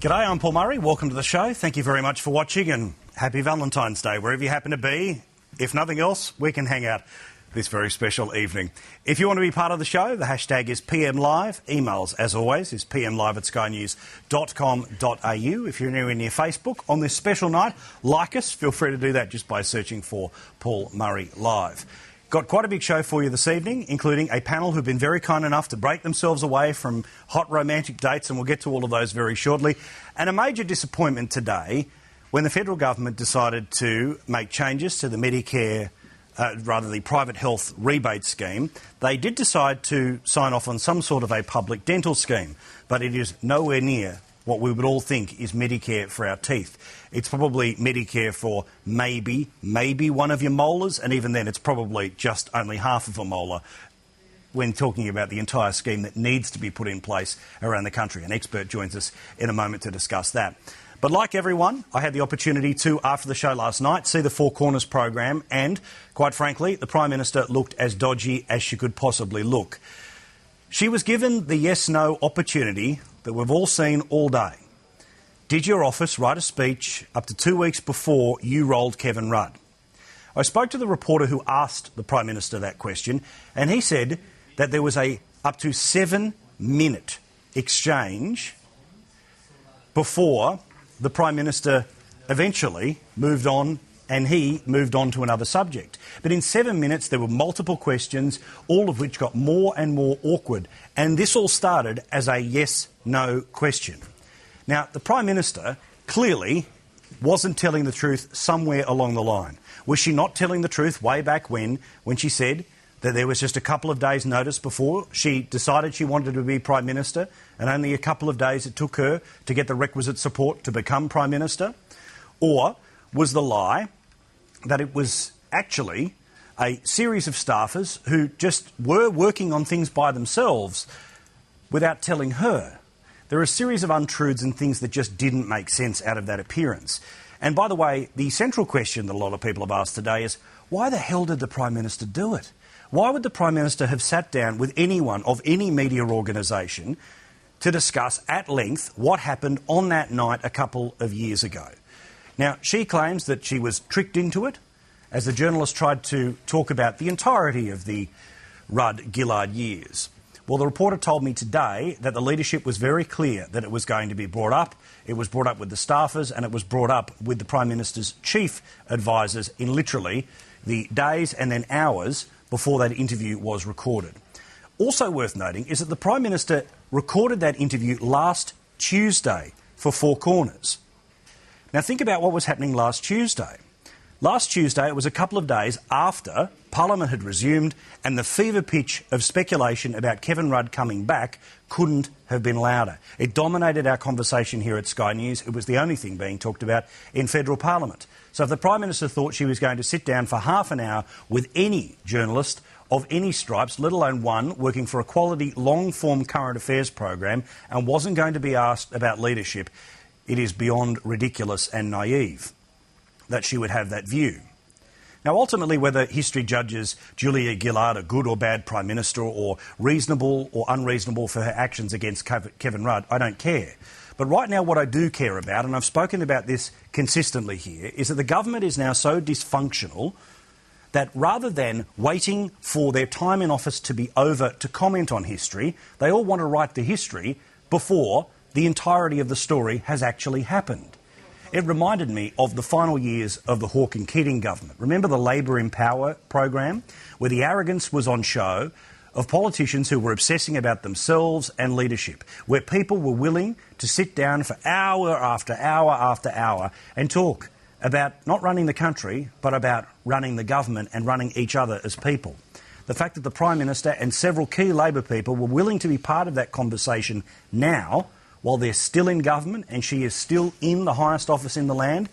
G'day, I'm Paul Murray. Welcome to the show. Thank you very much for watching and happy Valentine's Day, wherever you happen to be. If nothing else, we can hang out this very special evening. If you want to be part of the show, the hashtag is PMLive. Emails, as always, is pmlive@skynews.com.au. If you're anywhere near Facebook on this special night, like us. Feel free to do that just by searching for Paul Murray Live. Got quite a big show for you this evening, including a panel who've been very kind enough to break themselves away from hot romantic dates, and we'll get to all of those very shortly. And a major disappointment today when the federal government decided to make changes to the Medicare, the private health rebate scheme. They did decide to sign off on some sort of a public dental scheme, but it is nowhere near what we would all think is Medicare for our teeth. It's probably Medicare for maybe one of your molars, and even then it's probably just only half of a molar when talking about the entire scheme that needs to be put in place around the country. An expert joins us in a moment to discuss that. But like everyone, I had the opportunity to, after the show last night, see the Four Corners program, and, quite frankly, the Prime Minister looked as dodgy as she could possibly look. She was given the yes-no opportunity that we've all seen all day. Did your office write a speech up to 2 weeks before you rolled Kevin Rudd? I spoke to the reporter who asked the Prime Minister that question, and he said that there was a up to 7-minute exchange before the Prime Minister eventually moved on, and he moved on to another subject. But in 7 minutes there were multiple questions, all of which got more and more awkward, and this all started as a yes-no question. Now, the Prime Minister clearly wasn't telling the truth somewhere along the line. Was she not telling the truth way back when she said that there was just a couple of days' notice before she decided she wanted to be Prime Minister, and only a couple of days it took her to get the requisite support to become Prime Minister? Or was the lie that it was actually a series of staffers who just were working on things by themselves without telling her? There are a series of untruths and things that just didn't make sense out of that appearance. And by the way, the central question that a lot of people have asked today is, why the hell did the Prime Minister do it? Why would the Prime Minister have sat down with anyone of any media organisation to discuss at length what happened on that night a couple of years ago? Now, she claims that she was tricked into it, as the journalist tried to talk about the entirety of the Rudd-Gillard years. Well, the reporter told me today that the leadership was very clear that it was going to be brought up. It was brought up with the staffers, and it was brought up with the Prime Minister's chief advisers in literally the days and then hours before that interview was recorded. Also worth noting is that the Prime Minister recorded that interview last Tuesday for Four Corners. Now, think about what was happening last Tuesday. Last Tuesday, it was a couple of days after Parliament had resumed, and the fever pitch of speculation about Kevin Rudd coming back couldn't have been louder. It dominated our conversation here at Sky News. It was the only thing being talked about in federal Parliament. So if the Prime Minister thought she was going to sit down for half an hour with any journalist of any stripes, let alone one, working for a quality, long-form current affairs program, and wasn't going to be asked about leadership, it is beyond ridiculous and naive that she would have that view. Now, ultimately, whether history judges Julia Gillard a good or bad Prime Minister, or reasonable or unreasonable for her actions against Kevin Rudd, I don't care. But right now what I do care about, and I've spoken about this consistently here, is that the government is now so dysfunctional that rather than waiting for their time in office to be over to comment on history, they all want to write the history before the entirety of the story has actually happened. It reminded me of the final years of the Hawke and Keating government. Remember the Labor in Power program, where the arrogance was on show of politicians who were obsessing about themselves and leadership, where people were willing to sit down for hour after hour after hour and talk about not running the country, but about running the government and running each other as people. The fact that the Prime Minister and several key Labor people were willing to be part of that conversation now, while they're still in government and she is still in the highest office in the land,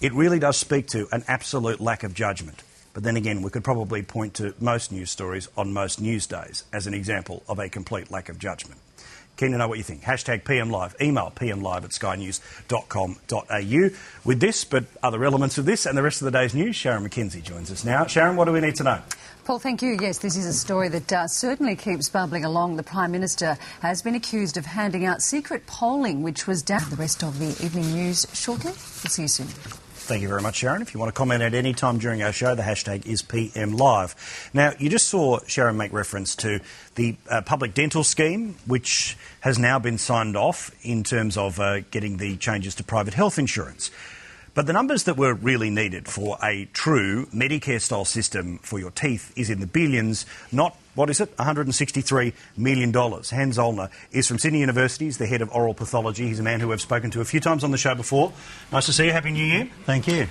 it really does speak to an absolute lack of judgment. But then again, we could probably point to most news stories on most news days as an example of a complete lack of judgment. Keen to know what you think. Hashtag PM Live. Email pmlive@skynews.com.au. With this, but other elements of this and the rest of the day's news, Sharon McKenzie joins us now. Sharon, what do we need to know? Paul, thank you. Yes, this is a story that certainly keeps bubbling along. The Prime Minister has been accused of handing out secret polling, which was down. The rest of the evening news shortly. We'll see you soon. Thank you very much, Sharon. If you want to comment at any time during our show, the hashtag is PMLive. Now, you just saw Sharon make reference to the public dental scheme, which has now been signed off in terms of getting the changes to private health insurance. But the numbers that were really needed for a true Medicare-style system for your teeth is in the billions, not, what is it, $163 million. Hans Zollner is from Sydney University. He's the head of oral pathology. He's a man who I've spoken to a few times on the show before. Nice to see you. Happy New Year. Thank you.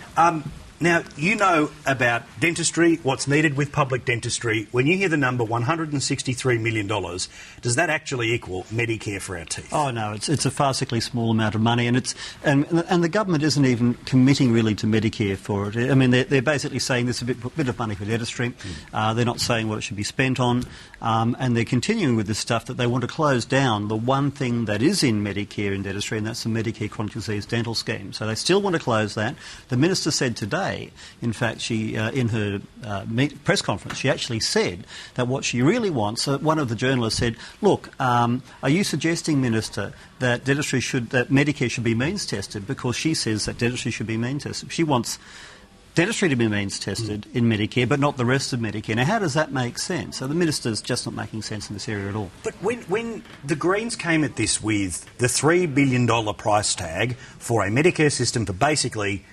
Now, you know about dentistry, what's needed with public dentistry. When you hear the number $163 million, does that actually equal Medicare for our teeth? Oh, no, it's a farcically small amount of money, and the government isn't even committing really to Medicare for it. I mean, they're basically saying there's a bit of money for dentistry. They're not saying what it should be spent on, and they're continuing with this stuff that they want to close down the one thing that is in Medicare in dentistry, and that's the Medicare Chronic Disease Dental Scheme. So they still want to close that. The Minister said today, in fact, she in her press conference, she actually said that what she really wants. One of the journalists said, "Look, are you suggesting, Minister, that Medicare should be means tested?" Because she says that dentistry should be means tested. She wants dentistry to be means tested in Medicare, but not the rest of Medicare. Now, how does that make sense? So the Minister's just not making sense in this area at all. But when the Greens came at this with the $3 billion price tag for a Medicare system for basically,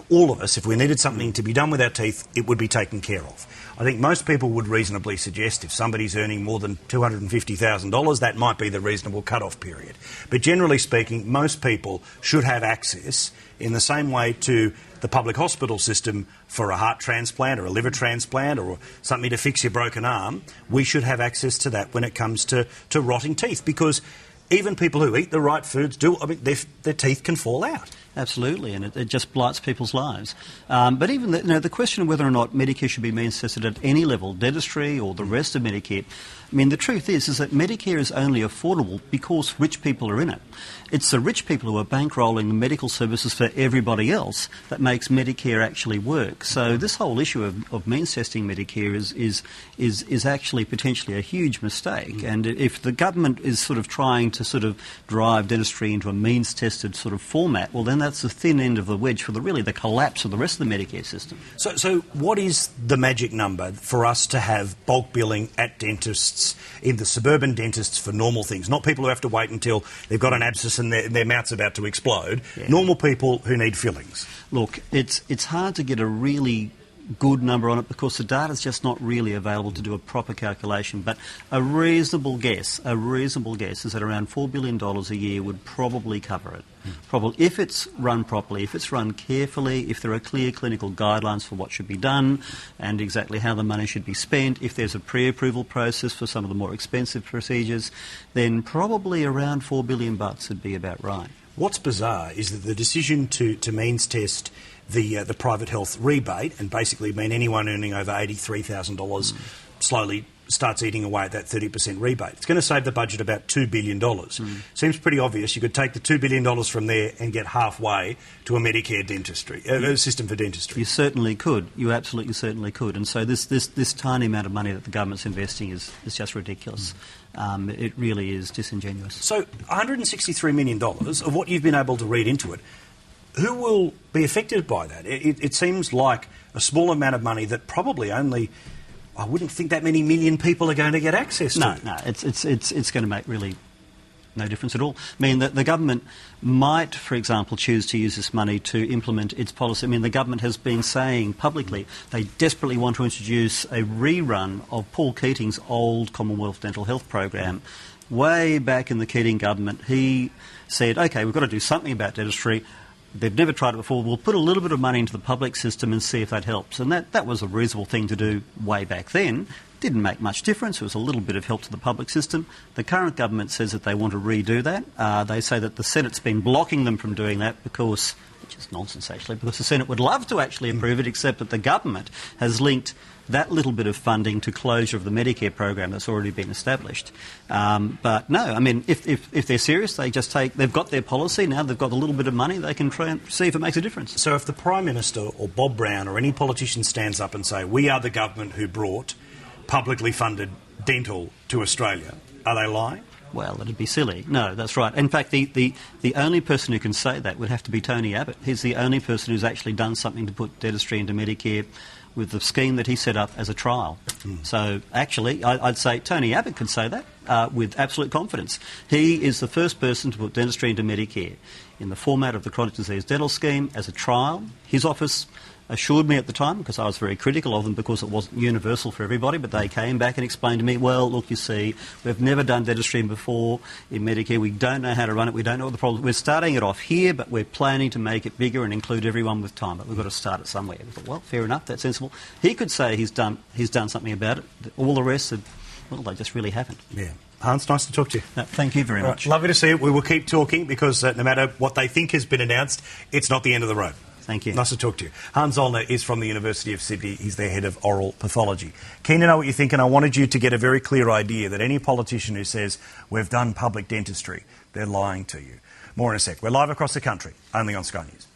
all of us, if we needed something to be done with our teeth, it would be taken care of. I think most people would reasonably suggest if somebody's earning more than $250,000, that might be the reasonable cut-off period. But generally speaking, most people should have access in the same way to the public hospital system for a heart transplant or a liver transplant or something to fix your broken arm. We should have access to that when it comes to rotting teeth, because even people who eat the right foods their teeth can fall out. Absolutely, and it just blights people's lives. But even the question of whether or not Medicare should be means tested at any level, dentistry or the rest of Medicare, I mean, the truth is that Medicare is only affordable because rich people are in it. It's the rich people who are bankrolling the medical services for everybody else that makes Medicare actually work. So this whole issue of means testing Medicare is actually potentially a huge mistake. And if the government is sort of trying to sort of drive dentistry into a means tested sort of format, well, then that's the thin end of the wedge for the collapse of the rest of the Medicare system. So what is the magic number for us to have bulk billing at dentists, in the suburban dentists, for normal things? Not people who have to wait until they've got an abscess and their mouth's about to explode. Yeah. Normal people who need fillings. Look, it's hard to get a really good number on it because the data's just not really available to do a proper calculation. But a reasonable guess is that around $4 billion a year would probably cover it. Probably, if it's run properly, if it's run carefully, if there are clear clinical guidelines for what should be done and exactly how the money should be spent, if there's a pre-approval process for some of the more expensive procedures, then probably around $4 billion would be about right. What's bizarre is that the decision to means test the private health rebate and basically mean anyone earning over $83,000 slowly starts eating away at that 30% rebate. It's going to save the budget about $2 billion. Seems pretty obvious. You could take the $2 billion from there and get halfway to a Medicare dentistry, system for dentistry. You certainly could. You absolutely certainly could. And so this tiny amount of money that the government's investing is just ridiculous. It really is disingenuous. So $163 million of what you've been able to read into it, who will be affected by that? It seems like a small amount of money that probably only, I wouldn't think that many million people are going to get access to. No, it's going to make really no difference at all. I mean, the government might, for example, choose to use this money to implement its policy. I mean, the government has been saying publicly they desperately want to introduce a rerun of Paul Keating's old Commonwealth Dental Health Program. Way back in the Keating government, he said, OK, we've got to do something about dentistry. They've never tried it before. We'll put a little bit of money into the public system and see if that helps. And that was a reasonable thing to do way back then. Didn't make much difference. It was a little bit of help to the public system. The current government says that they want to redo that. They say that the Senate's been blocking them from doing that because, which is nonsense actually, because the Senate would love to actually approve it, except that the government has linked that little bit of funding to closure of the Medicare program that's already been established. But no, I mean, if they're serious, they've got their policy, now they've got a little bit of money, they can try and see if it makes a difference. So if the Prime Minister or Bob Brown or any politician stands up and say, we are the government who brought publicly funded dental to Australia, are they lying? Well, it'd be silly. No, that's right. In fact, the only person who can say that would have to be Tony Abbott. He's the only person who's actually done something to put dentistry into Medicare with the scheme that he set up as a trial. So, actually, I'd say Tony Abbott can say that with absolute confidence. He is the first person to put dentistry into Medicare in the format of the Chronic Disease Dental Scheme as a trial. His office assured me at the time, because I was very critical of them because it wasn't universal for everybody, but they came back and explained to me, well, look, you see, we've never done dentistry before in Medicare, we don't know how to run it, we don't know what the problem is. We're starting it off here, but we're planning to make it bigger and include everyone with time, but we've got to start it somewhere. We thought, well, fair enough, that's sensible. He could say he's done something about it. All the rest, well, they just really haven't. Yeah. Hans, nice to talk to you. No, thank you very much. Lovely to see you. We will keep talking because no matter what they think has been announced, it's not the end of the road. Thank you. Nice to talk to you. Hans Zollner is from the University of Sydney. He's their head of oral pathology. Keen to know what you think, and I wanted you to get a very clear idea that any politician who says we've done public dentistry, they're lying to you. More in a sec. We're live across the country, only on Sky News.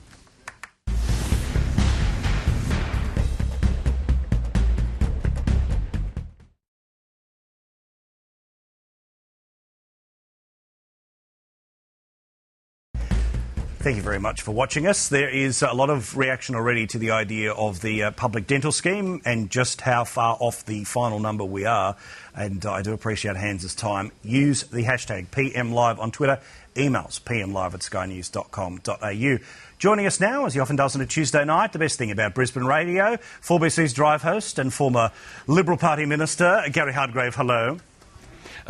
Thank you very much for watching us. There is a lot of reaction already to the idea of the public dental scheme and just how far off the final number we are. And I do appreciate Hans' time. Use the hashtag PMLive on Twitter. Emails pmlive@skynews.com.au. Joining us now, as he often does on a Tuesday night, the best thing about Brisbane radio, 4BC's Drive host and former Liberal Party Minister, Gary Hardgrave. Hello.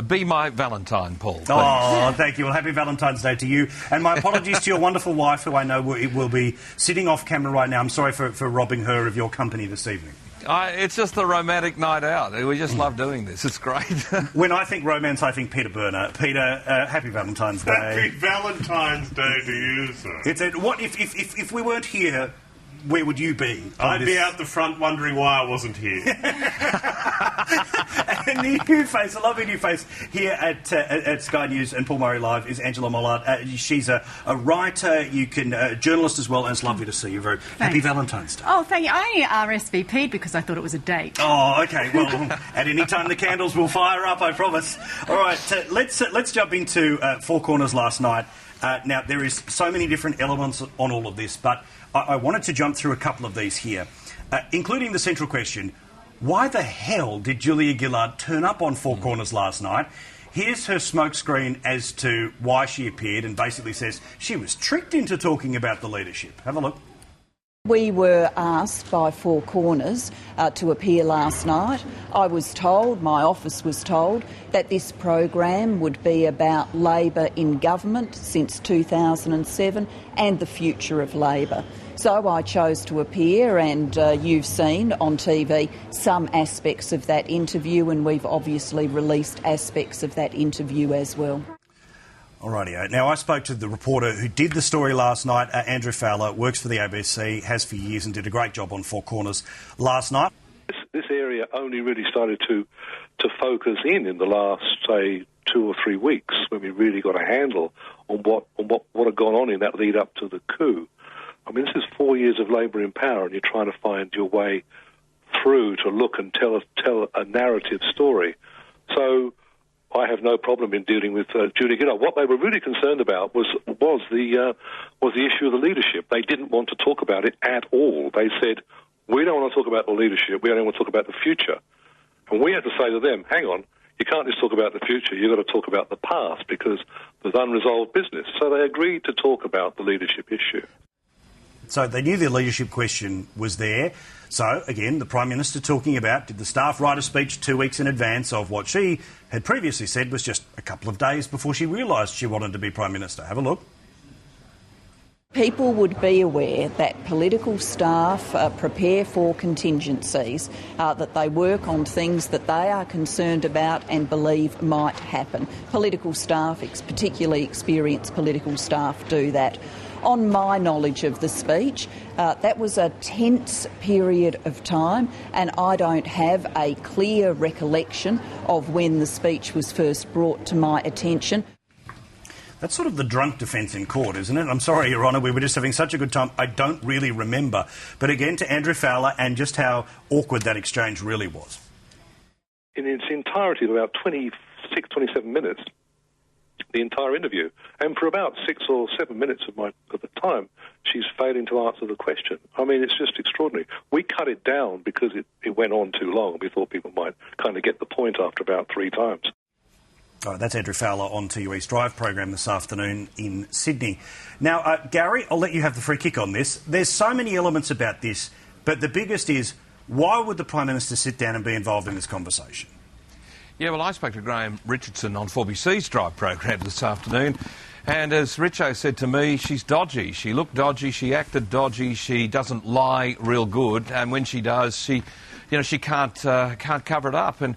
Be my Valentine, Paul. Please. Oh, thank you. Well, happy Valentine's Day to you. And my apologies to your wonderful wife, who I know will be sitting off camera right now. I'm sorry for robbing her of your company this evening. It's just a romantic night out. We just love doing this. It's great. When I think romance, I think Peter Burner. Peter, happy Valentine's Day. Happy Valentine's Day to you, sir. What if we weren't here? Where would you be? I'd be out the front wondering why I wasn't here. A new face, a lovely new face here at Sky News and Paul Murray Live is Angela Mollard. She's a writer, a journalist as well, and it's lovely to see you. Happy Valentine's Day. Oh, thank you. I only RSVP'd because I thought it was a date. Oh, OK. Well, at any time the candles will fire up, I promise. All right, let's jump into Four Corners last night. Now, there is so many different elements on all of this, but I wanted to jump through a couple of these here, including the central question, why the hell did Julia Gillard turn up on Four Corners last night? Here's her smokescreen as to why she appeared and basically says she was tricked into talking about the leadership. Have a look. We were asked by Four Corners to appear last night. I was told, my office was told, that this program would be about Labor in government since 2007 and the future of Labor. So I chose to appear, and you've seen on TV some aspects of that interview, and we've obviously released aspects of that interview as well. Alrighty. Now, I spoke to the reporter who did the story last night, Andrew Fowler, works for the ABC, has for years, and did a great job on Four Corners last night. This area only really started to focus in the last, say, 2 or 3 weeks, when we really got a handle on what had gone on in that lead up to the coup. I mean, this is 4 years of Labor in power, and you're trying to find your way through to look and tell a narrative story. So I have no problem in dealing with Julia Gillard. What they were really concerned about was the issue of the leadership. They didn't want to talk about it at all. They said, we don't want to talk about the leadership, we only want to talk about the future. And we had to say to them, hang on, you can't just talk about the future, you've got to talk about the past, because there's unresolved business. So they agreed to talk about the leadership issue. So they knew the leadership question was there. So, again, the Prime Minister talking about, did the staff write a speech 2 weeks in advance of what she had previously said was just a couple of days before she realised she wanted to be Prime Minister? Have a look. People would be aware that political staff prepare for contingencies, that they work on things that they are concerned about and believe might happen. Political staff, particularly experienced political staff, do that. On my knowledge of the speech, that was a tense period of time, and I don't have a clear recollection of when the speech was first brought to my attention. That's sort of the drunk defence in court, isn't it? I'm sorry, Your Honour, we were just having such a good time. I don't really remember. But again, to Andrew Fowler and just how awkward that exchange really was. In its entirety, about 26, 27 minutes, the entire interview. And for about 6 or 7 minutes of the time, she's failing to answer the question. I mean, it's just extraordinary. We cut it down because it went on too long. We thought people might kind of get the point after about 3 times. All right, that's Andrew Fowler on to your East Drive program this afternoon in Sydney. Now, Gary, I'll let you have the free kick on this. There's so many elements about this, but the biggest is, why would the Prime Minister sit down and be involved in this conversation? Yeah, well, I spoke to Graham Richardson on 4BC's Drive program this afternoon, and as Richo said to me, she's dodgy. She looked dodgy, she acted dodgy, she doesn't lie real good, and when she does, she can't cover it up. And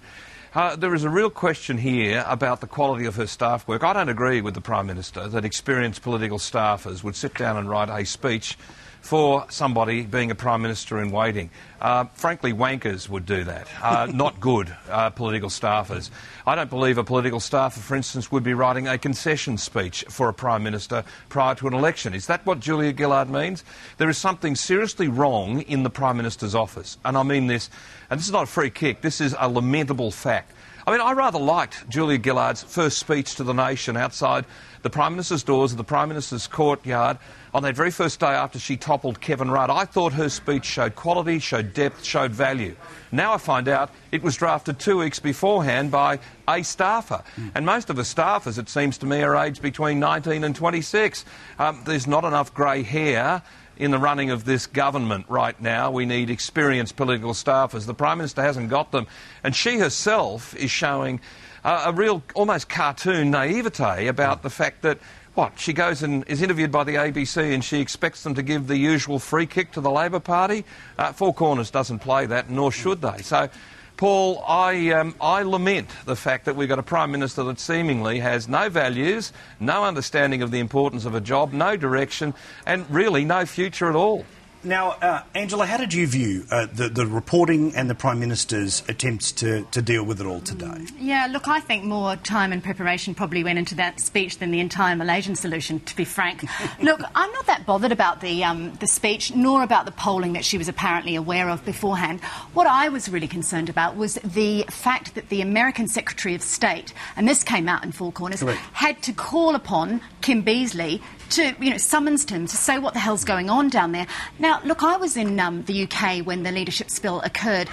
there is a real question here about the quality of her staff work. I don't agree with the Prime Minister that experienced political staffers would sit down and write a speech for somebody being a Prime Minister in waiting. Frankly, wankers would do that, not good political staffers. I don't believe a political staffer, for instance, would be writing a concession speech for a Prime Minister prior to an election. Is that what Julia Gillard means? There is something seriously wrong in the Prime Minister's office, and I mean this, and this is not a free kick, this is a lamentable fact. I mean, I rather liked Julia Gillard's first speech to the nation outside the Prime Minister's doors of the Prime Minister's courtyard on that very first day after she toppled Kevin Rudd. I thought her speech showed quality, showed depth, showed value. Now I find out it was drafted 2 weeks beforehand by a staffer. And most of the staffers, it seems to me, are aged between 19 and 26. There's not enough grey hair in the running of this government right now. We need experienced political staffers. The Prime Minister hasn't got them. And she herself is showing a real, almost cartoon naivete about the fact that, she goes and is interviewed by the ABC and she expects them to give the usual free kick to the Labor Party. Four Corners doesn't play that, nor should they. So, Paul, I lament the fact that we've got a Prime Minister that seemingly has no values, no understanding of the importance of a job, no direction, and really no future at all. Now, Angela, how did you view the reporting and the Prime Minister's attempts to deal with it all today? Yeah, look, I think more time and preparation probably went into that speech than the entire Malaysian solution, to be frank. Look, I'm not that bothered about the speech, nor about the polling that she was apparently aware of beforehand. What I was really concerned about was the fact that the American Secretary of State, and this came out in Four Corners, had to call upon Kim Beazley to, summons him to say what the hell's going on down there. Now, look, I was in the UK when the leadership spill occurred.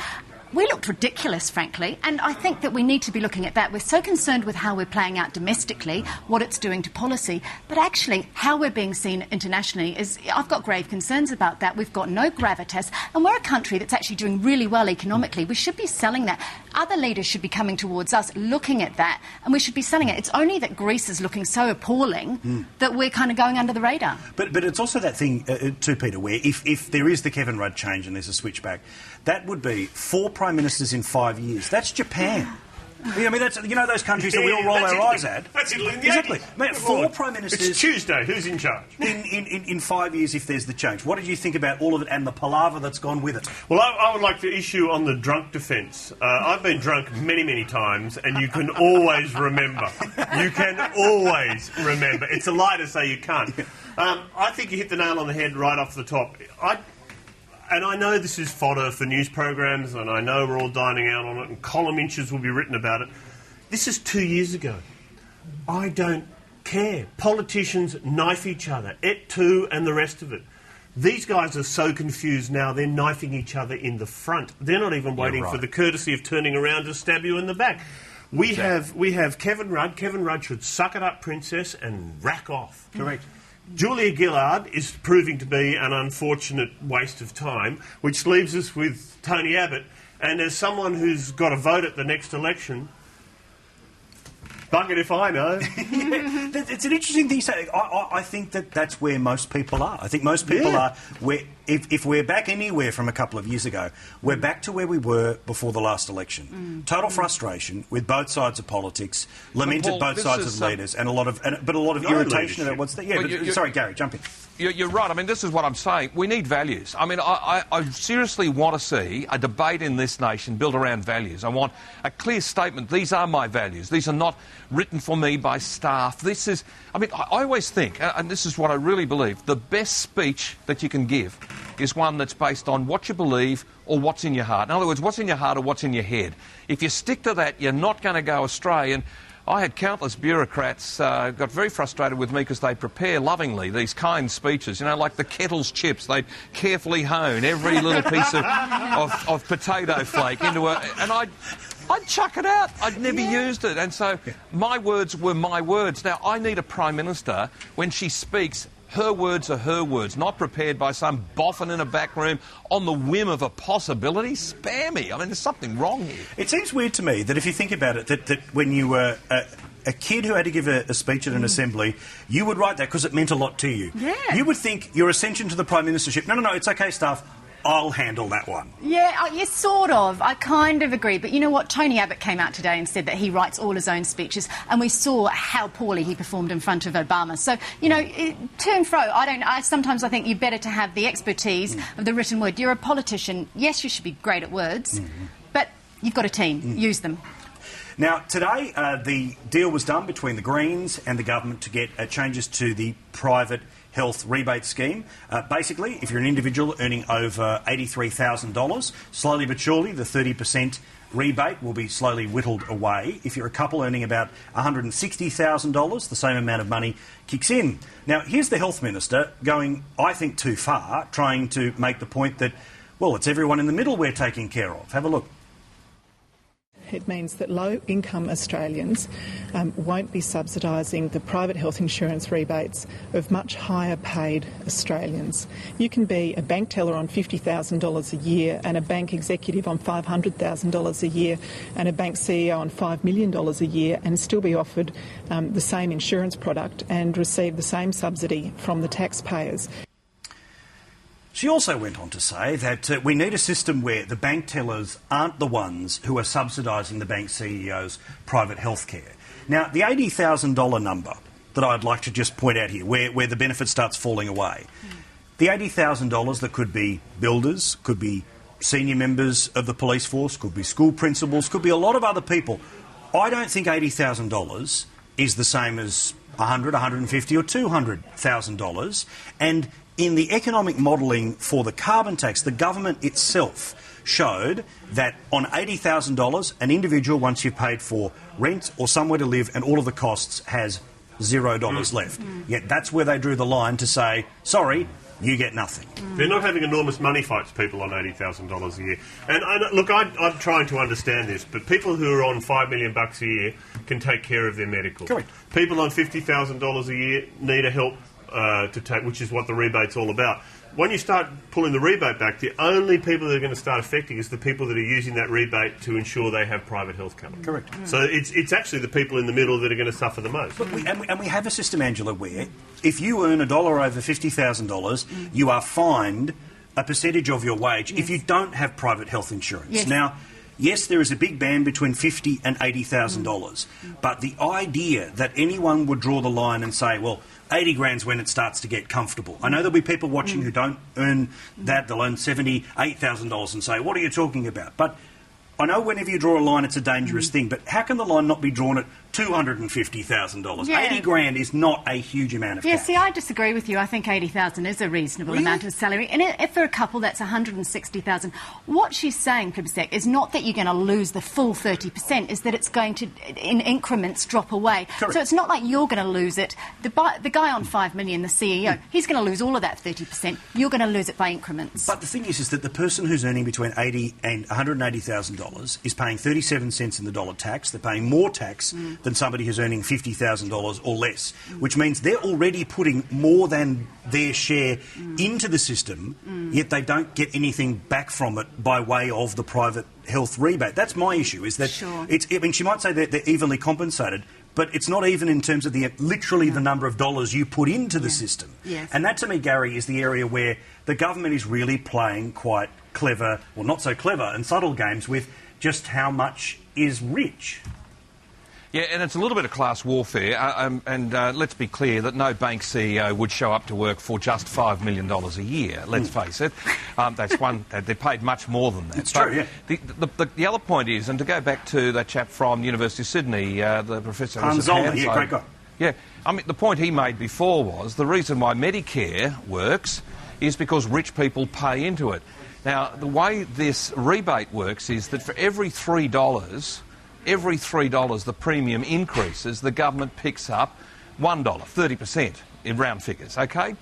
We looked ridiculous, frankly, and I think that we need to be looking at that. We're so concerned with how we're playing out domestically, what it's doing to policy, but actually how we're being seen internationally is... I've got grave concerns about that. We've got no gravitas, and we're a country that's actually doing really well economically. We should be selling that. Other leaders should be coming towards us, looking at that, and we should be selling it. It's only that Greece is looking so appalling that we're kind of going under the radar. But it's also that thing, too, Peter, where if there is the Kevin Rudd change and there's a switchback, that would be 4 Prime Ministers in 5 years. That's Japan. I mean, that's, those countries that we all roll our eyes at. That's Italy. Exactly. Mate, 4 Prime Ministers... It's Tuesday. Who's in charge? In 5 years, if there's the change. What did you think about all of it and the palaver that's gone with it? Well, I would like to issue on the drunk defence. I've been drunk many, many times, and you can always remember. You can always remember. It's a lie to say you can't. I think you hit the nail on the head right off the top. And I know this is fodder for news programs, and I know we're all dining out on it, and column inches will be written about it. This is 2 years ago. I don't care. Politicians knife each other, Et tu and the rest of it. These guys are so confused now, they're knifing each other in the front. They're not even waiting for the courtesy of turning around to stab you in the back. We have Kevin Rudd. Kevin Rudd should suck it up, princess, and rack off. Correct. Julia Gillard is proving to be an unfortunate waste of time, which leaves us with Tony Abbott. And as someone who's got a vote at the next election, Bugger if I know. It's an interesting thing. So I think that's where most people are. I think most people are where. If we're back anywhere from a couple of years ago, we're back to where we were before the last election. Total frustration with both sides of politics, lamented both sides of leaders, and a lot of irritation about what's there. Sorry, Gary, jump in. You're right. I mean, this is what I'm saying. We need values. I mean, I seriously want to see a debate in this nation built around values. I want a clear statement. These are my values. These are not written for me by staff. This is... I mean, I always think, and this is what I really believe, the best speech that you can give is one that's based on what you believe or what's in your heart. In other words, what's in your heart or what's in your head. If you stick to that, you're not going to go astray. And I had countless bureaucrats got very frustrated with me because they prepare lovingly these kind speeches, you know, like the Kettle's chips. They'd carefully hone every little piece of potato flake into a... And I'd chuck it out. I'd never used it. And so my words were my words. Now, I need a Prime Minister, when she speaks, her words are her words, not prepared by some boffin in a back room on the whim of a possibility. Spare me. I mean, there's something wrong here. It seems weird to me that if you think about it, that when you were a kid who had to give a speech at an assembly, you would write that because it meant a lot to you. Yeah. You would think your ascension to the Prime Ministership, no, it's okay, staff, I'll handle that one. Yeah, sort of. I kind of agree. But you know what? Tony Abbott came out today and said that he writes all his own speeches, and we saw how poorly he performed in front of Obama. So, you know, to and fro, sometimes I think you're better to have the expertise of the written word. You're a politician. Yes, you should be great at words, but you've got a team. Use them. Now, today, the deal was done between the Greens and the government to get changes to the private health rebate scheme. Basically, if you're an individual earning over $83,000, slowly but surely the 30% rebate will be slowly whittled away. If you're a couple earning about $160,000, the same amount of money kicks in. Now, here's the Health Minister going, I think, too far, trying to make the point that, well, it's everyone in the middle we're taking care of. Have a look. It means that low-income Australians won't be subsidising the private health insurance rebates of much higher-paid Australians. You can be a bank teller on $50,000 a year and a bank executive on $500,000 a year and a bank CEO on $5 million a year and still be offered the same insurance product and receive the same subsidy from the taxpayers. She also went on to say that we need a system where the bank tellers aren't the ones who are subsidising the bank CEO's private health care. Now, the $80,000 number that I'd like to just point out here, where the benefit starts falling away, the $80,000 that could be builders, could be senior members of the police force, could be school principals, could be a lot of other people. I don't think $80,000 is the same as $100,000, $150,000 or $200,000. And in the economic modelling for the carbon tax, the government itself showed that on $80,000, an individual, once you've paid for rent or somewhere to live and all of the costs, has $0 left. Yet that's where they drew the line to say, sorry, you get nothing. They're not having enormous money fights, people on $80,000 a year. And look, I'm trying to understand this, but people who are on $5 million a year can take care of their medical. Correct. People on $50,000 a year need a help to take, which is what the rebate's all about. When you start pulling the rebate back, the only people that are going to start affecting is the people that are using that rebate to ensure they have private health cover. Correct. So it's actually the people in the middle that are going to suffer the most. But we have a system, Angela, where if you earn $1 over $50,000, you are fined a percentage of your wage if you don't have private health insurance. Yes. Now, yes, there is a big band between $50,000 and $80,000, but the idea that anyone would draw the line and say, well, 80 grand's when it starts to get comfortable. I know there'll be people watching who don't earn that. They'll earn $78,000 and say, what are you talking about? But I know whenever you draw a line, it's a dangerous thing, but how can the line not be drawn at $250,000? Yeah. 80 grand is not a huge amount of Yeah, cash. see, I disagree with you. I think $80,000 is a reasonable amount of salary. And if for a couple, that's $160,000. What she's saying, Plibsek, is not that you're going to lose the full 30%, is that it's going to, in increments, drop away. Correct. So it's not like you're going to lose it. The guy on $5 million, the CEO, he's going to lose all of that 30%. You're going to lose it by increments. But the thing is that the person who's earning between $80,000 and $180,000 is paying 37 cents in the dollar tax. They're paying more tax than somebody who's earning $50,000 or less, which means they're already putting more than their share into the system, yet they don't get anything back from it by way of the private health rebate. That's my issue, is that Sure. I mean, she might say that they're evenly compensated, but it's not even in terms of literally the number of dollars you put into the system. Yes. And that, to me, Gary, is the area where the government is really playing quite clever, well, not so clever, and subtle games with just how much is rich. Yeah, and it's a little bit of class warfare, and let's be clear that no bank CEO would show up to work for just $5 million a year, let's face it. That's one, they're paid much more than that. It's true, yeah. The other point is, and to go back to that chap from the University of Sydney, the Professor... Hans Zollner, yeah, great guy. Yeah, I mean, the point he made before was the reason why Medicare works is because rich people pay into it. Now, the way this rebate works is that for every $3 the premium increases, the government picks up $1, 30% in round figures, OK?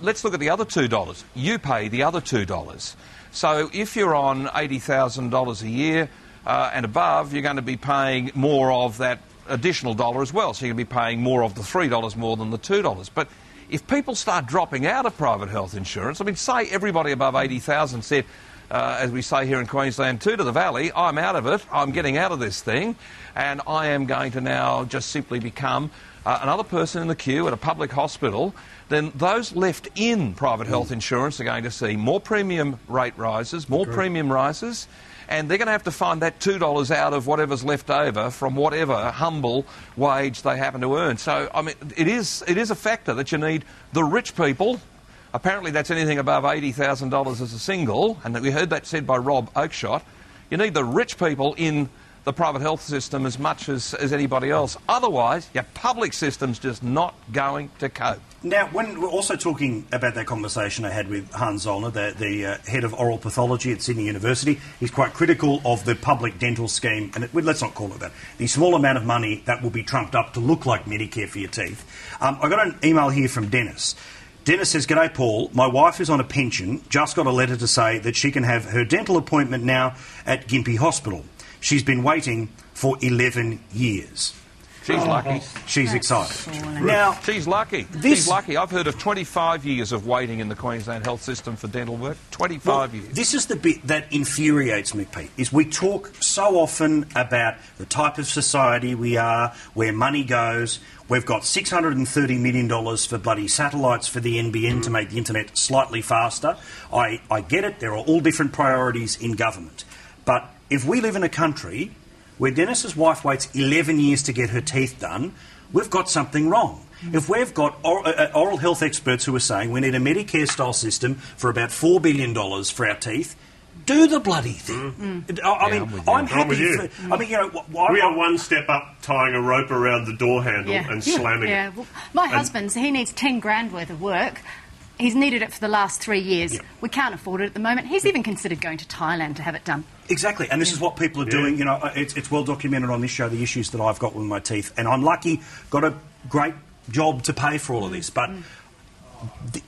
Let's look at the other $2. You pay the other $2. So if you're on $80,000 a year and above, you're going to be paying more of that additional dollar as well. So you're going to be paying more of the $3 more than the $2. But if people start dropping out of private health insurance, I mean, say everybody above 80,000 said, as we say here in Queensland, to the valley, I'm out of it, I'm getting out of this thing, and I am going to now just simply become another person in the queue at a public hospital, then those left in private health insurance are going to see more premium rate rises, more premium rises, and they're going to have to find that $2 out of whatever's left over from whatever humble wage they happen to earn. So, I mean, it is a factor that you need the rich people. Apparently that's anything above $80,000 as a single, and we heard that said by Rob Oakeshott. You need the rich people in the private health system as much as anybody else. Otherwise, your public system's just not going to cope. Now, when we're also talking about that conversation I had with Hans Zollner, the head of oral pathology at Sydney University, he's quite critical of the public dental scheme, and let's not call it that, the small amount of money that will be trumped up to look like Medicare for your teeth. I got an email here from Dennis. Dennis says, "G'day, Paul. My wife is on a pension, just got a letter to say that she can have her dental appointment now at Gympie Hospital. She's been waiting for 11 years. She's lucky. She's excited. Surely. Now, She's lucky. She's lucky. I've heard of 25 years of waiting in the Queensland health system for dental work. 25 years. This is the bit that infuriates me, Pete, is we talk so often about the type of society we are, where money goes. We've got $630 million for bloody satellites for the NBN to make the internet slightly faster. I get it. There are all different priorities in government. But if we live in a country where Dennis's wife waits 11 years to get her teeth done, we've got something wrong. If we've got oral health experts who are saying we need a Medicare-style system for about $4 billion for our teeth, do the bloody thing. I'm happy. We are one step up tying a rope around the door handle and slamming it. Well, my husband's, he needs 10 grand worth of work. He's needed it for the last 3 years. Yep. We can't afford it at the moment. He's even considered going to Thailand to have it done. Exactly, and this is what people are doing. You know, it's well documented on this show, the issues that I've got with my teeth, and I'm lucky, got a great job to pay for all of this, but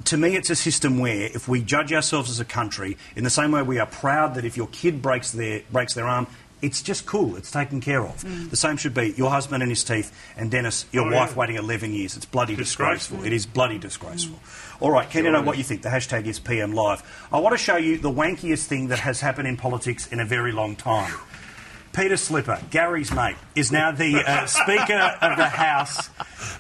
to me it's a system where if we judge ourselves as a country in the same way we are proud that if your kid breaks their arm, it's just cool, it's taken care of. The same should be your husband and his teeth, and Dennis, your wife waiting 11 years. It's bloody disgraceful. It is bloody disgraceful. All right, keen to know what you think. The hashtag is PM Live. I want to show you the wankiest thing that has happened in politics in a very long time. Peter Slipper, Gary's mate, is now the Speaker of the House,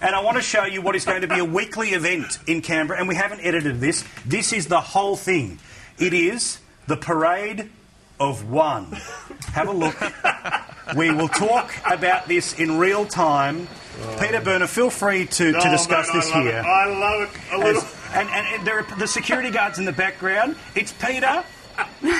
and I want to show you what is going to be a weekly event in Canberra, and we haven't edited this. This is the whole thing. It is the Parade of One. Have a look. We will talk about this in real time. Peter Berner, feel free to discuss this here. I love it. A little. And there are the security guards in the background. It's Peter,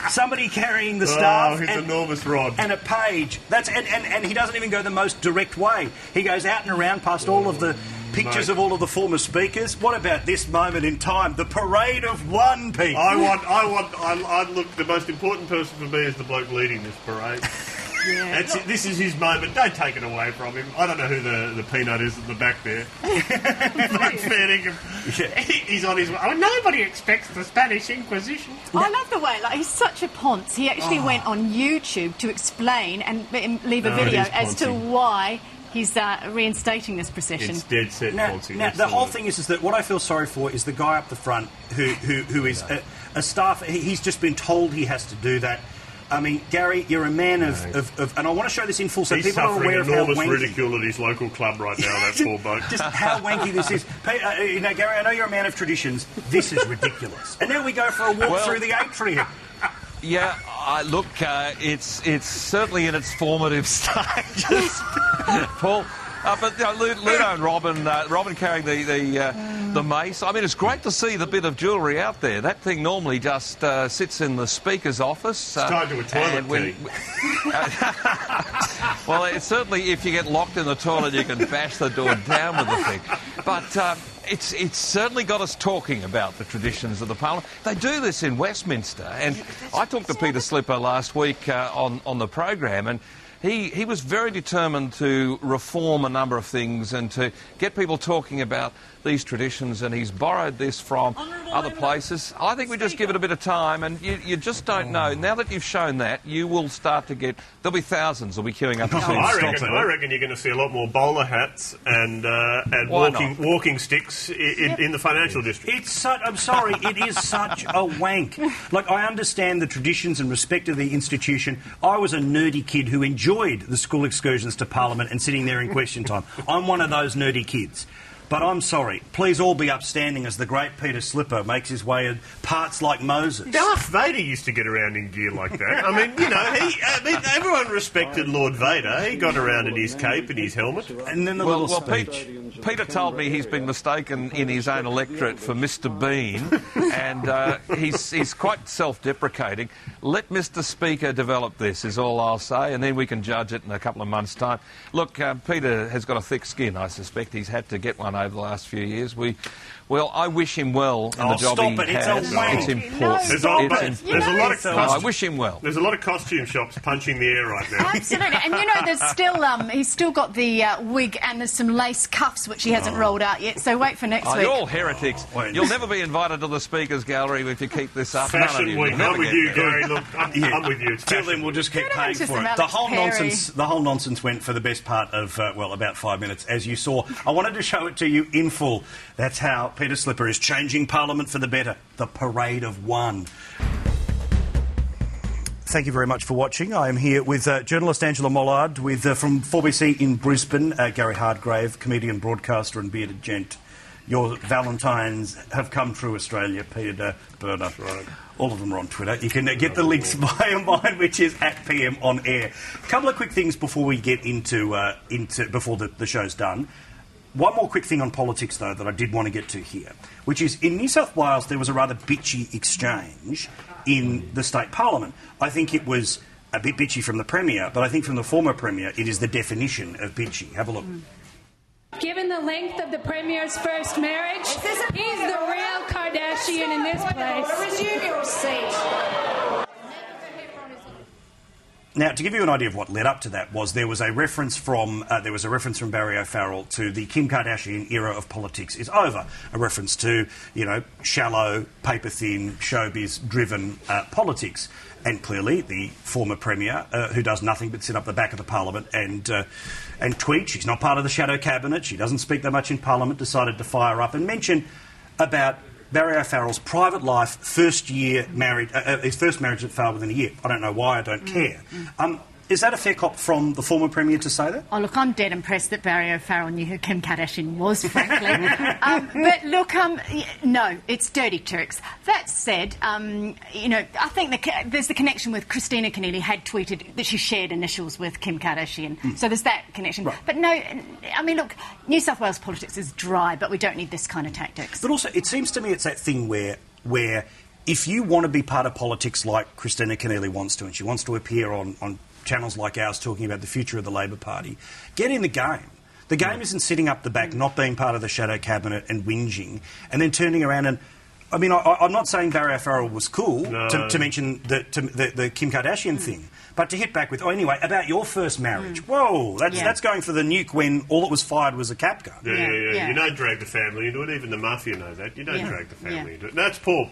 somebody carrying the staff, his enormous rod, and a page. And he doesn't even go the most direct way. He goes out and around past all of the pictures of all of the former speakers. What about this moment in time? The Parade of One, Pete. I look. The most important person for me is the bloke leading this parade. Yeah. This is his moment. Don't take it away from him. I don't know who the peanut is at the back there. He's on his way. Oh, nobody expects the Spanish Inquisition. I love the way, he's such a ponce. He actually went on YouTube to explain and leave a video as to why he's reinstating this procession. It's dead set poncy. Now the whole thing is that what I feel sorry for is the guy up the front who is a staff. He's just been told he has to do that. I mean, Gary, you're a man of and I want to show this in full so He's people are aware of how enormous wanky... ridicule at his local club right now, that poor bloke. Just how wanky this is. Gary, I know you're a man of traditions. This is ridiculous. And now we go for a walk through the atrium. Yeah, look, it's certainly in its formative stages, Paul. But Ludo and Robin carrying the mace. I mean, it's great to see the bit of jewellery out there. That thing normally just sits in the Speaker's office. It's tied to a toilet Well, it's certainly, if you get locked in the toilet, you can bash the door down with the thing. But it's certainly got us talking about the traditions of the Parliament. They do this in Westminster. And I talked to Peter Slipper last week on the program, and he was very determined to reform a number of things and to get people talking about these traditions, and he's borrowed this from other places. I think we just give it a bit of time, and you just don't know. Now that you've shown that, you will start to get... There'll be thousands will be queuing up to see I reckon you're going to see a lot more bowler hats and walking sticks in the financial district. I'm sorry, it is such a wank. Like, I understand the traditions and respect of the institution. I was a nerdy kid who enjoyed the school excursions to Parliament and sitting there in question time. I'm one of those nerdy kids. But I'm sorry, please all be upstanding as the great Peter Slipper makes his way in parts like Moses. Darth Vader used to get around in gear like that. I mean, everyone respected Lord Vader. He got around in his cape and his helmet. And then the little speech. Peter told me he's been mistaken in his own electorate for Mr. Bean, and he's quite self-deprecating. Let Mr. Speaker develop this, is all I'll say, and then we can judge it in a couple of months' time. Look, Peter has got a thick skin, I suspect. He's had to get one over the last few years. I wish him well in the job he has. It's important. There's a lot of I wish him well. There's a lot of costume shops punching the air right now. Absolutely, and there's still he's still got the wig and there's some lace cuffs which he hasn't rolled out yet. So wait for next week. You're all heretics. You'll never be invited to the Speaker's Gallery if you keep this up. Fashion Week. I'm with you, Gary. Look, I'm with you. Till then, we'll just keep paying for it. The whole nonsense went for the best part of about 5 minutes, as you saw. I wanted to show it to you in full. That's how Peter Slipper is changing Parliament for the better. The Parade of One. Thank you very much for watching. I am here with journalist Angela Mollard, from 4BC in Brisbane, Gary Hardgrave, comedian, broadcaster and bearded gent. Your Valentines have come through Australia, Peter Berner. Right. All of them are on Twitter. You can get the links via mine, which is @PM on air. A couple of quick things before we get into before the show's done. One more quick thing on politics, though, that I did want to get to here, which is in New South Wales there was a rather bitchy exchange in the state parliament. I think it was a bit bitchy from the Premier, but I think from the former Premier it is the definition of bitchy. Have a look. Given the length of the Premier's first marriage, he's the real Kardashian in this place. Resume your seat. Now, to give you an idea of what led up to that, there was a reference from Barry O'Farrell to the Kim Kardashian era of politics is over. A reference to shallow, paper thin, showbiz-driven politics, and clearly the former Premier, who does nothing but sit up the back of the Parliament and tweet. She's not part of the shadow cabinet. She doesn't speak that much in Parliament. Decided to fire up and mention about Barry O'Farrell's private life, first marriage that failed within a year. I don't know why, I don't care. Is that a fair cop from the former Premier to say that? Oh, look, I'm dead impressed that Barry O'Farrell knew who Kim Kardashian was, frankly. But look, no, it's dirty tricks. That said, I think there's the connection with Christina Keneally had tweeted that she shared initials with Kim Kardashian. So there's that connection. Right. But no, I mean, look, New South Wales politics is dry, but we don't need this kind of tactics. But also, it seems to me it's that thing where if you want to be part of politics like Christina Keneally wants to, and she wants to appear on channels like ours talking about the future of the Labor Party, get in the game. The game isn't sitting up the back, not being part of the shadow cabinet and whinging, and then turning around and... I mean, I'm not saying Barry O'Farrell was cool to mention the Kim Kardashian thing, but to hit back with, anyway, about your first marriage. Whoa, that's going for the nuke when all that was fired was a cap gun. Yeah. You don't drag the family into it. Even the mafia know that. You don't drag the family into it. That's poor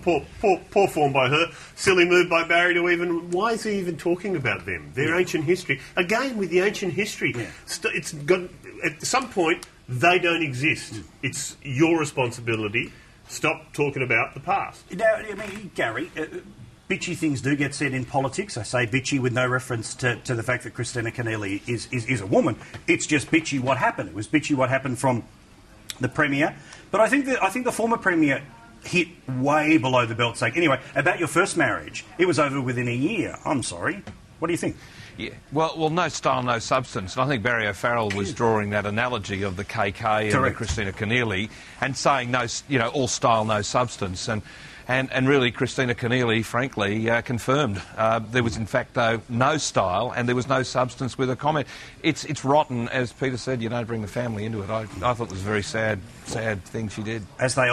form by her. Silly move by Barry to even... Why is he even talking about them? Their ancient history. Again, with the ancient history, it's got... At some point, they don't exist. It's your responsibility. Stop talking about the past. Now, I mean, Gary, bitchy things do get said in politics. I say bitchy with no reference to the fact that Christina Keneally is a woman. It's just bitchy what happened. It was bitchy what happened from the Premier. But I think the former Premier hit way below the belt sake. Anyway, about your first marriage, it was over within a year. I'm sorry. What do you think? Yeah. Well, no style, no substance. And I think Barry O'Farrell was drawing that analogy of the KK and the Christina Keneally and saying, no, all style, no substance. And really, Christina Keneally, frankly, confirmed there was, in fact, though, no style and there was no substance with her comment. It's rotten, as Peter said. You don't bring the family into it. I thought it was a very sad thing she did. As they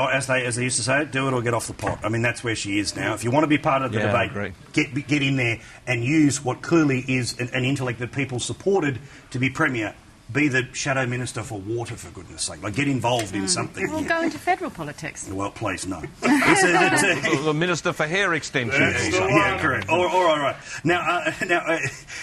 used to say, do it or get off the pot. I mean, that's where she is now. If you want to be part of the debate, get in there and use what clearly is an intellect that people supported to be Premier. Be the shadow minister for water, for goodness sake. Like, get involved in something. We'll go into federal politics. Well, please, no. The minister for hair extensions. Yeah, correct. All right. Now,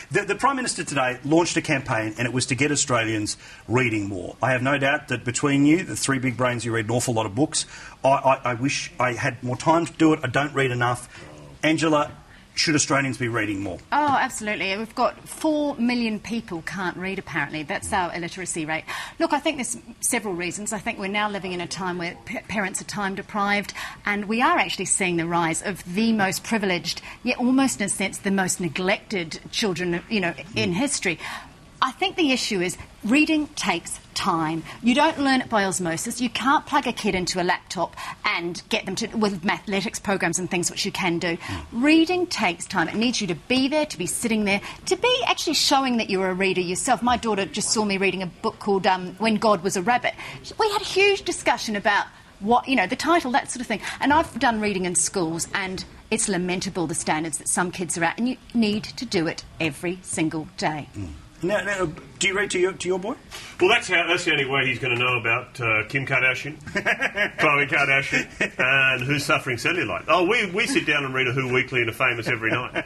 the Prime Minister today launched a campaign, and it was to get Australians reading more. I have no doubt that between you, the three big brains, you read an awful lot of books. I wish I had more time to do it. I don't read enough. Angela, should Australians be reading more? Oh, absolutely. We've got 4 million people can't read, apparently. That's our illiteracy rate. Look, I think there's several reasons. I think we're now living in a time where parents are time deprived, and we are actually seeing the rise of the most privileged, yet almost in a sense the most neglected children, in history. I think the issue is reading takes time. You don't learn it by osmosis. You can't plug a kid into a laptop and get them with mathematics programs and things, which you can do. Reading takes time. It needs you to be there, to be sitting there, to be actually showing that you're a reader yourself. My daughter just saw me reading a book called When God Was a Rabbit. We had a huge discussion about what, the title, that sort of thing. And I've done reading in schools, and it's lamentable the standards that some kids are at, and you need to do it every single day. Now, do you read to your boy? Well, that's the only way he's going to know about Kim Kardashian, Khloe Kardashian, and who's suffering cellulite. Oh, we sit down and read a Who Weekly and a Famous every night,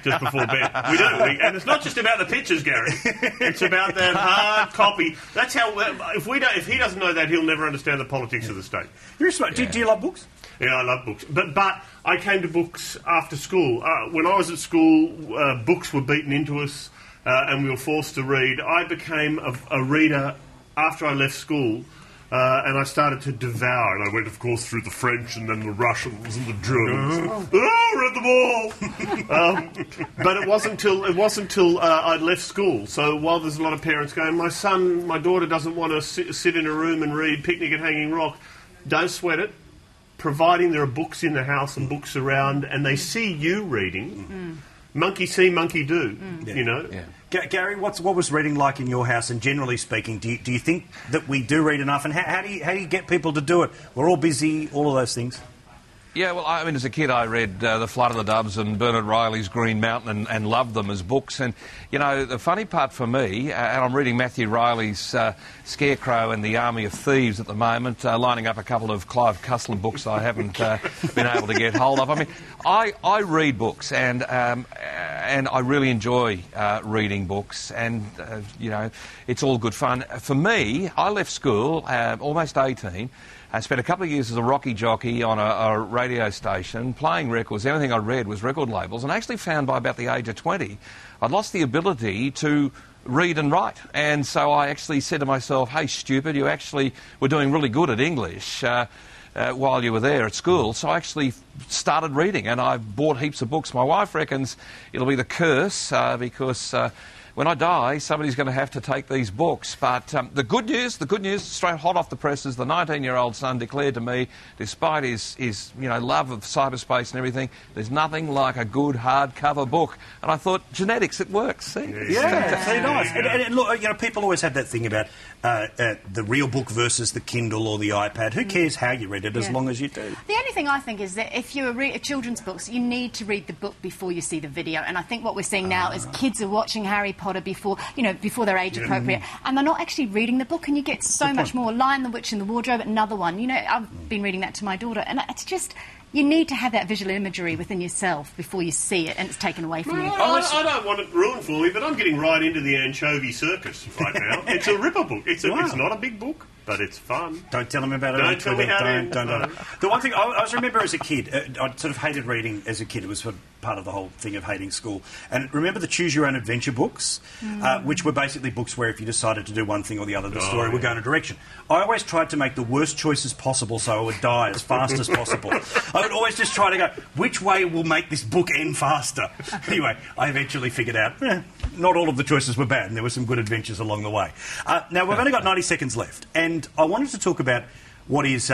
just before bed. We do, and it's not just about the pictures, Gary. It's about that hard copy. That's how. If he doesn't know that, he'll never understand the politics of the state. You're smart. Do you love books? Yeah, I love books. But I came to books after school. When I was at school, books were beaten into us. And we were forced to read. I became a reader after I left school, and I started to devour. And I went, of course, through the French and then the Russians and the Germans. Read them all. But it wasn't until I'd left school. So while there's a lot of parents going, my daughter doesn't want to sit in a room and read Picnic at Hanging Rock, don't sweat it. Providing there are books in the house and books around, and they see you reading. Monkey see, monkey do, Yeah. Gary, what was reading like in your house? And generally speaking, do you think that we do read enough? And how do you get people to do it? We're all busy, all of those things. Yeah, well, I mean, as a kid, I read The Flood of the Doves and Bernard Riley's Green Mountain and loved them as books. And, the funny part for me, and I'm reading Matthew Riley's Scarecrow and the Army of Thieves at the moment, lining up a couple of Clive Cussler books I haven't been able to get hold of. I mean, I read books, and I really enjoy reading books, and, it's all good fun. For me, I left school almost 18. I spent a couple of years as a rocky jockey on a radio station, playing records. Everything I read was record labels, and I actually found by about the age of 20, I'd lost the ability to read and write. And so I actually said to myself, hey, stupid, you actually were doing really good at English while you were there at school. So I actually started reading, and I bought heaps of books. My wife reckons it'll be the curse because when I die, somebody's going to have to take these books. But the good news, straight hot off the presses, the 19-year-old son declared to me, despite his love of cyberspace and everything, there's nothing like a good hardcover book. And I thought, genetics, it works. See? Yeah, very nice. And look, people always have that thing about the real book versus the Kindle or the iPad. Who cares how you read it as long as you do? The only thing I think is that if you're children's books, you need to read the book before you see the video. And I think what we're seeing now is kids are watching Harry Potter before they're age appropriate, and they're not actually reading the book, and you get so much more. Lion, the Witch and the Wardrobe, another one. I've been reading that to my daughter, and it's just, you need to have that visual imagery within yourself before you see it and it's taken away from you. I don't want it ruined for me, but I'm getting right into the Anchovy Circus right now. It's a ripper book. It's not a big book, but it's fun. Don't tell them about it. Don't tell me how don't. The one thing I remember as a kid, I sort of hated reading as a kid. It was for part of the whole thing of hating school. And remember the Choose Your Own Adventure books, which were basically books where if you decided to do one thing or the other, the story would go in a direction. I always tried to make the worst choices possible so I would die as fast as possible. I would always just try to go, which way will make this book end faster? Anyway, I eventually figured out, not all of the choices were bad, and there were some good adventures along the way. Now, we've only got 90 seconds left, and I wanted to talk about what is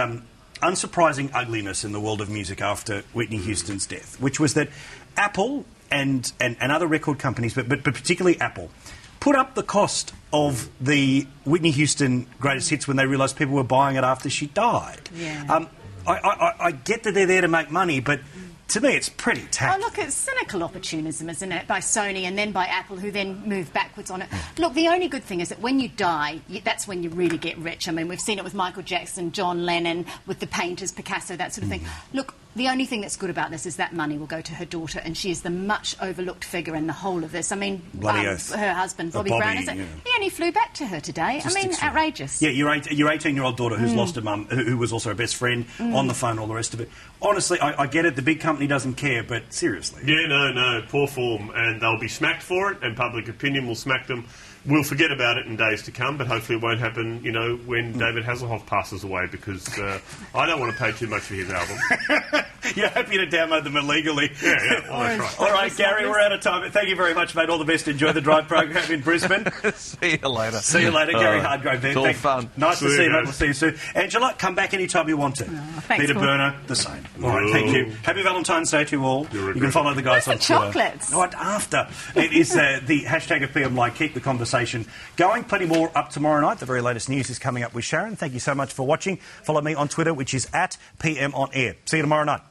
unsurprising ugliness in the world of music after Whitney Houston's death, which was that Apple and other record companies, but particularly Apple, put up the cost of the Whitney Houston greatest hits when they realised people were buying it after she died. Yeah. I get that they're there to make money, but to me it's pretty tacky. Oh, look, it's cynical opportunism, isn't it, by Sony and then by Apple, who then move backwards on it. Look, the only good thing is that when you die, that's when you really get rich. I mean, we've seen it with Michael Jackson, John Lennon, with the painters, Picasso, that sort of thing. Look, the only thing that's good about this is that money will go to her daughter, and she is the much overlooked figure in the whole of this. I mean, her husband, Bobby Brown, he only flew back to her today. Just I mean, outrageous. Yeah, your 18-year-old daughter who's lost her mum, who was also her best friend, on the phone, all the rest of it. Honestly, I get it, the big company doesn't care, but seriously. Yeah, no, poor form, and they'll be smacked for it, and public opinion will smack them. We'll forget about it in days to come, but hopefully it won't happen, you know, when David Hasselhoff passes away, because I don't want to pay too much for his album. You're happy to download them illegally. Yeah, well, that's right. All right, Gary, we're out of time. Thank you very much, mate. All the best. Enjoy the Drive program in Brisbane. See you later. See you later, Gary Hardgrove there. It's all fun. Nice to see you, mate. We'll see you soon. Angela, come back anytime you want to. Thanks, Peter Paul. Berner, the same. All right, thank you. Happy Valentine's Day to you all. You can follow the guys on Where's Twitter. the chocolates? Right after. It is the hashtag of PM Live. Keep the conversation going. Plenty more up tomorrow night. The very latest news is coming up with Sharon. Thank you so much for watching. Follow me on Twitter, which is @PMOnAir. See you tomorrow night.